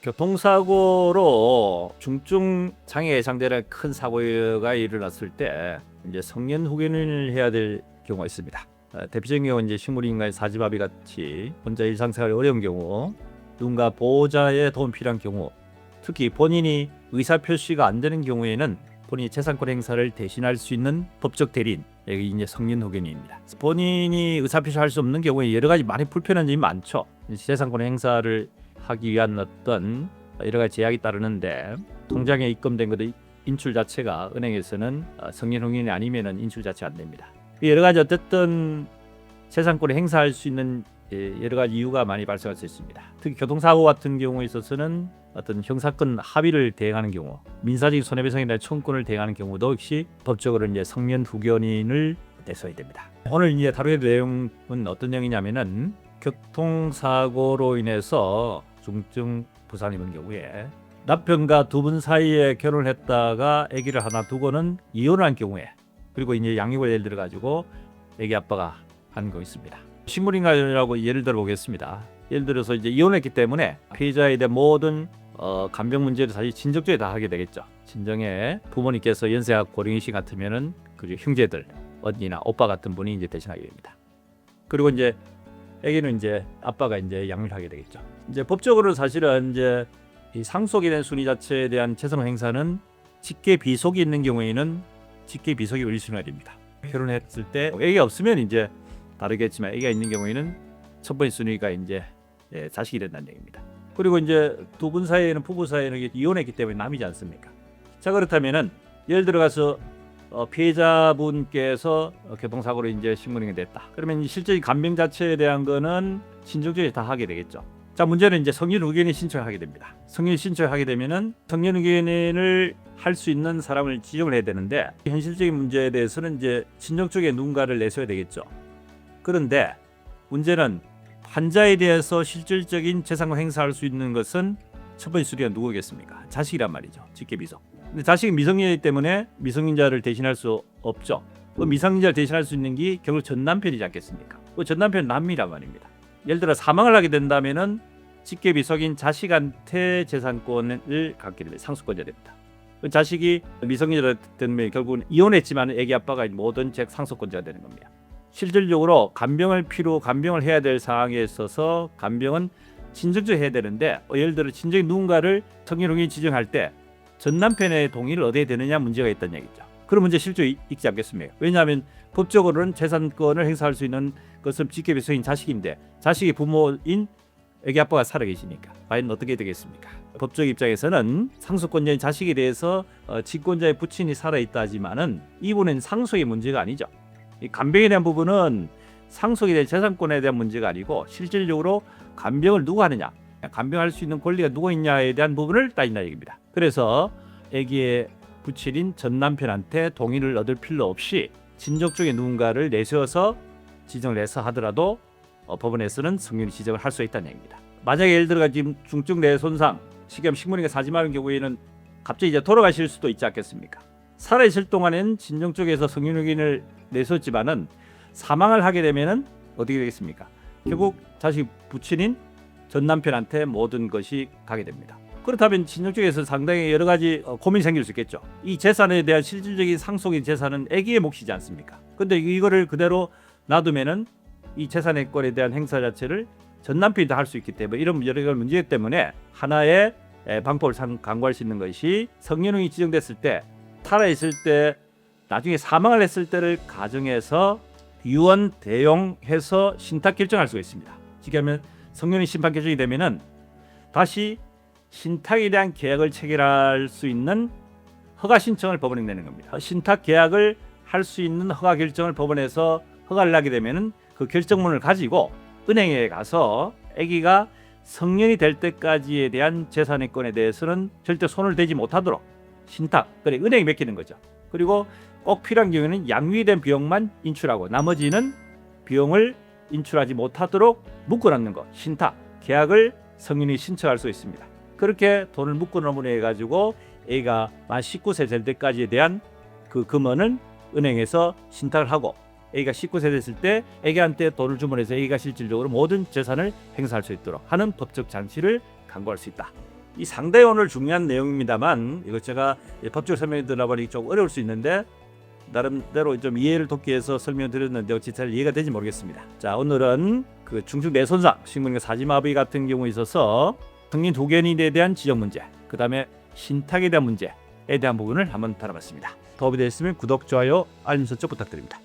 교통사고로 중증 장애 예상되는 큰 사고가 일어났을 때 이제 성년 후견인을 해야 될 경우가 있습니다. 대표적인 경우는 이제 식물인간의 사지마비 같이 혼자 일상생활이 어려운 경우, 누군가 보호자의 도움 필요한 경우, 특히 본인이 의사표시가 안 되는 경우에는 본인이 재산권 행사를 대신할 수 있는 법적 대리인, 여기 이제 성년 후견인입니다. 본인이 의사표시할 수 없는 경우에 여러 가지 많이 불편한 점이 많죠. 재산권 행사를 하기 위한 어떤 여러 가지 제약이 따르는데, 통장에 입금된 것의 인출 자체가 은행에서는 성년 후견인이 아니면은 인출 자체가 안 됩니다. 여러 가지 어쨌든 재산권을 행사할 수 있는 여러 가지 이유가 많이 발생할 수 있습니다. 특히 교통사고 같은 경우에 있어서는 어떤 형사권 합의를 대행하는 경우, 민사적인 손해배상이나 청구권을 대행하는 경우도 역시 법적으로 이제 성년 후견인을 내서야 됩니다. 오늘 이제 다루게 될 내용은 어떤 내용이냐면은, 교통사고로 인해서 중증 부상이 입은 경우에 남편과 두 분 사이에 결혼을 했다가 아기를 하나 두고는 이혼한 경우에, 그리고 이제 양육을 예를 들어 가지고 아기 아빠가 한 거 있습니다. 식물인간이라고 예를 들어 보겠습니다. 예를 들어서 이제 이혼했기 때문에 피해자에 대한 모든 간병 문제를 사실 친정 쪽에 다 하게 되겠죠. 친정에 부모님께서 연세가 고령이신 같으면은 그 형제들, 언니나 오빠 같은 분이 이제 대신하게 됩니다. 그리고 이제 아기는 이제 아빠가 이제 양육을 하게 되겠죠. 이제 법적으로 사실은 이제 이 상속에 대한 순위 자체에 대한 재산 행사는 직계 비속이 있는 경우에는 직계 비속이 1순위가 됩니다. 결혼했을 때 아기가 없으면 이제 다르겠지만, 아기가 있는 경우에는 첫 번째 순위가 이제 자식이 된다는 얘기입니다. 그리고 이제 두 분 사이에는, 부부 사이에는 이혼했기 때문에 남이지 않습니까? 자, 그렇다면은 예를 들어가서 피해자분께서 교통사고로 이제 식물인간이 됐다. 그러면 실제적인 간병 자체에 대한 거는 친정 쪽에 다 하게 되겠죠. 자, 문제는 이제 성년 후견인 신청하게 됩니다. 성년 신청하게 되면은 성년 후견인을 할 수 있는 사람을 지정을 해야 되는데, 현실적인 문제에 대해서는 이제 친정 쪽에 누군가를 내세워야 되겠죠. 그런데 문제는 환자에 대해서 실질적인 재산권 행사할 수 있는 것은 첫 번째 순위가 누구겠습니까? 자식이란 말이죠. 직계비속. 근데 자식이 미성년이기 때문에 미성년자를 대신할 수 없죠. 그 미성년자를 대신할 수 있는 게 결국 전 남편이지 않겠습니까? 그 전 남편은 남이란 말입니다. 예를 들어 사망을 하게 된다면은 직계비속인 자식한테 재산권을 갖게 됩니다. 상속권자 됩니다. 그 자식이 미성년자 되면 결국은 이혼했지만 아기 아빠가 모든 상속권자가 되는 겁니다. 실질적으로 간병을 해야 될 상황에 있어서 간병은 친정적으로 해야 되는데, 예를 들어 친정이 누군가를 성년 후견인 지정할 때 전 남편의 동의를 얻어야 되느냐 문제가 있다는 얘기죠. 그런 문제 실제 있지 않겠습니까? 왜냐하면 법적으로는 재산권을 행사할 수 있는 것은 직계비속인 자식인데, 자식이 부모인 아기 아빠가 살아계시니까 과연 어떻게 되겠습니까? 법적 입장에서는 상속권자인 자식에 대해서 직권자의 부친이 살아있다 하지만은 이분은 상속의 문제가 아니죠. 이 간병에 대한 부분은 상속에 대한 재산권에 대한 문제가 아니고, 실질적으로 간병을 누가 하느냐, 간병할 수 있는 권리가 누가 있냐에 대한 부분을 따진다 얘기입니다. 그래서 아기의 부친인 전 남편한테 동의를 얻을 필요 없이 친족 쪽에 누군가를 내세워서 지정을 해서 하더라도 법원에서는 성년이 지정을 할 수 있다는 얘기입니다. 만약에 예를 들어 지금 중증 뇌 손상, 식염, 식물인간 사지마비인 경우에는 갑자기 이제 돌아가실 수도 있지 않겠습니까? 살아있을 동안엔 친정 쪽에서 성년 후견인을 내세웠지만은 사망을 하게 되면은 어떻게 되겠습니까? 결국 자식 부친인 전 남편한테 모든 것이 가게 됩니다. 그렇다면 친정 쪽에서 상당히 여러 가지 고민이 생길 수 있겠죠. 이 재산에 대한 실질적인 상속인 재산은 아기의 몫이지 않습니까? 근데 이거를 그대로 놔두면은 이 재산권에 대한 행사 자체를 전 남편이 다 할 수 있기 때문에, 이런 여러 가지 문제 때문에 하나의 방법을 강구할 수 있는 것이, 성년 후견인이 지정됐을 때, 살아있을 때, 나중에 사망을 했을 때를 가정해서 유언 대용해서 신탁 결정할 수가 있습니다. 즉 하면 성년이 심판 결정이 되면은 다시 신탁에 대한 계약을 체결할 수 있는 허가 신청을 법원에 내는 겁니다. 신탁 계약을 할 수 있는 허가 결정을 법원에서 허가를 하게 되면은 그 결정문을 가지고 은행에 가서 아기가 성년이 될 때까지에 대한 재산권에 대해서는 절대 손을 대지 못하도록 신탁, 그래 은행이 맡기는 거죠. 그리고 꼭 필요한 경우에는 양육에 대한 비용만 인출하고 나머지는 비용을 인출하지 못하도록 묶어놓는 것, 신탁, 계약을 성년이 신청할 수 있습니다. 그렇게 돈을 묶어놓으면 해가지고 A가 만 19세 될 때까지에 대한 그 금원은 은행에서 신탁을 하고, A가 19세 됐을 때 A한테 돈을 주문해서 A가 실질적으로 모든 재산을 행사할 수 있도록 하는 법적 장치를 강구할 수 있다. 이 상당히 오늘 중요한 내용입니다만 이거 제가 법적으로 설명해 드리다 보니 좀 어려울 수 있는데 나름대로 좀 이해를 돕기 위해서 설명드렸는데 어찌 잘 이해가 되지 모르겠습니다. 자, 오늘은 그 중증 뇌손상, 식물인간 사지마비 같은 경우에 있어서 성인 도견인에 대한 지적 문제, 그 다음에 신탁에 대한 문제에 대한 부분을 한번 다뤄봤습니다. 도움이 되셨으면 구독, 좋아요, 알림 설정 부탁드립니다.